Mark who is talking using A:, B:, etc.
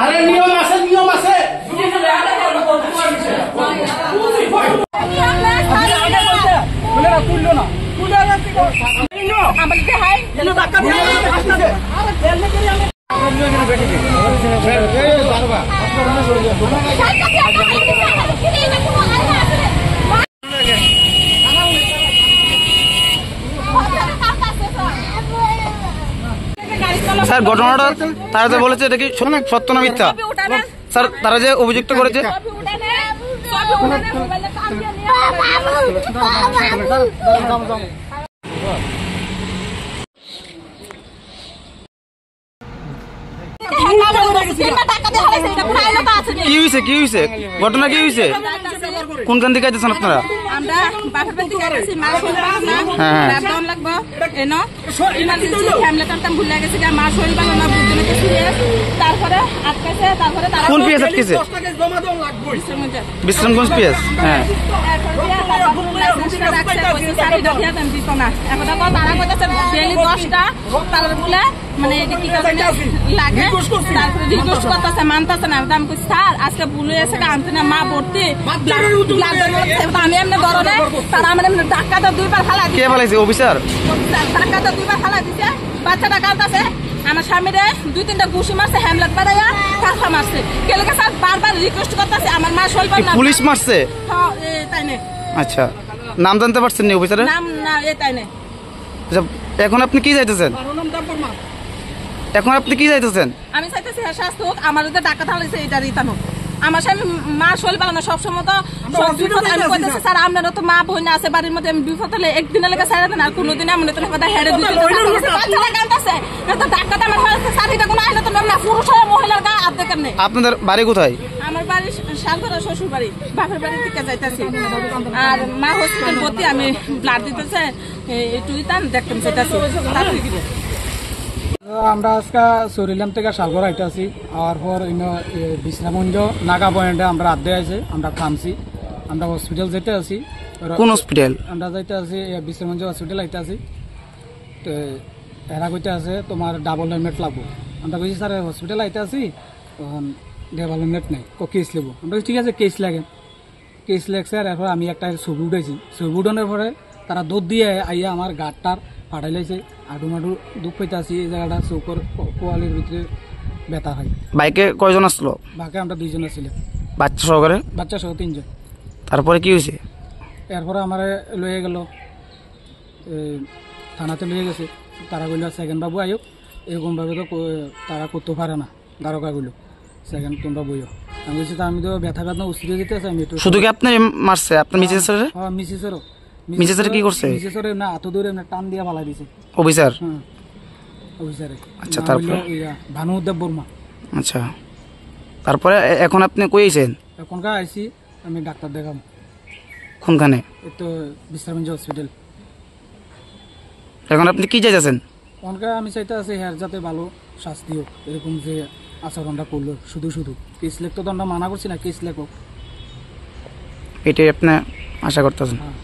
A: আরে নিয়ম আছে নিয়ম আছে
B: স্যার ঘটনাটা তারা যে বলেছে এটা কি সত্য না মিথ্যা স্যার? তারা যে অভিযুক্ত করেছে কি হয়েছে কি হয়েছে ঘটনা কি হয়েছে কোনখান থেকে আইতেছেন আপনারা? কোন পিএস আটকেছে? বিশ্রামগঞ্জ পিএস। হ্যাঁ
C: মানে লাগে রিকোয়েস্ট করতেছে মানতেছে না। আমি কই স্যার আজকে ভুলে এসে আনতে না মা ভর্তি আমি এমনি ধরনে তারা আমার এমনি ডাক্তার দুইবার ফালা
B: কে ফালাইছে? অফিসার
C: ডাক্তার দুইবার ফালা দিছে। বাচ্চাটা কাঁদতেছে আমার স্বামীরে 2-3টা ঘুষি মারছে হ্যামলেট বাড়াইয়া কাঁথা মারছে। কেলে স্যার বারবার রিকোয়েস্ট করতেছে আমার মা শৈল না
B: পুলিশ মারছে।
C: হ্যাঁ তাই না।
B: আচ্ছা নাম জানতে পারছেন না অফিসারের?
C: নাম না তাই না।
B: আচ্ছা এখন আপনি কি চাইতেছেন? এখন আপনি কি চাইতেছেন?
C: আমি চাইতেছি হ্যাঁ শাস্তি হোক। আমার যে ডাক্তার থাকলে এটা রিটার্ন হোক। আমার স্বামী মা শৈল পালো না সবসময় তো বিপদ। আমি কইতেছি স্যার আপনারও তো মা বোন আছে বাড়ির মধ্যে। আমি বিপদ হলে একদিনের লেগে ছাড়া দেন আর কোনোদিন এমন তো কথা হেরে দিতে ডাক্তার আমার স্যার এটা কোনো আইলে তো না পুরুষ হয় মহিলার গা আর দেখেন নেই।
B: আপনাদের বাড়ি কোথায়?
C: আমার বাড়ি শান্তরা শ্বশুর বাড়ি বাপের বাড়ি থেকে যাইতেছি। আর মা হসপিটাল ভর্তি। আমি ব্লাড দিতেছে একটু দিতাম দেখতাম চাইতেছি।
D: আমরা আজকে সরিলাম থেকে সাগর আইতে আছি। আর পর বিশ্রামগঞ্জ নাগা পয়েন্টে আমরা আড্ডে আছে। আমরা থামছি। আমরা হসপিটাল যেতে আছি।
B: কোন হসপিটাল?
D: আমরা যাইতে আছি বিশ্রামগঞ্জ হসপিটাল আইতে আছি। তো এরা কইতে আছে তোমার ডাবল হেলমেট লাগবো। আমরা কইছি স্যার হসপিটাল আইতে আছি তখন ডাবল হেলমেট নেই কেস নেবো। আমরা ঠিক আছে কেস লাগে। কেস লাগছে। আর এরপর আমি একটা ছবি উঠাইছি। ছবি উঠানোর পরে তারা দৌড় দিয়ে আইয়া আমার গাড়টার ফাটাই লাইছে। আডু মাডু দুঃখ পাইতে আসি। এই জায়গাটা চৌকর কোয়ালির ভিতরে ব্যথা হয়।
B: বাইকে কয়জন আসলো?
D: বাইকে আমরা 2 জন আসছিলাম।
B: বাচ্চা সহকারে?
D: বাচ্চা সহ 3 জন।
B: তারপরে কি হয়েছে?
D: এরপরে আমার লয়ে গেল থানাতে লয়ে গেছে। তারা কইল সেকেন্ড বাবু আয়ুক এরকমভাবে তো তারা করতে পারে না। দ্বারকা কইল সেকেন্ড তোমরা বইও। আমি বলছি আমি তো ব্যথা ব্যথা উস্তিতে যেতে আছে। আমি একটু
B: শুধু কি আপনি মারছে আপনার মিসেসের?
D: হ্যাঁ মিসেসেরও।
B: মিসেসের কি করছে?
D: মিসেসের না এত দূরে না টান দিয়া ফালাই দিছে
B: অফিসার।
D: হ্যাঁ অফিসারে।
B: আচ্ছা তারপর?
D: ভানুদেব বর্মা।
B: আচ্ছা তারপরে এখন আপনি কই আছেন?
D: এখনকার আইসি আমি ডাক্তার দেখাম।
B: কোনখানে?
D: এই তো বিশ্রামগঞ্জ হসপিটাল।
B: এখন আপনি কি চাইতেছেন?
D: এখনকার আমি চাইতে আছি হ্যাঁ যাতে ভালো শাস্তি হোক। এরকম যে আচরণটা করলো শুধু শুধু কেস লেখ তো দণ্ডা মানা করছি না কেস লেখ হোক
B: এটাই আপনি আশা করতেছেন?
D: হ্যাঁ।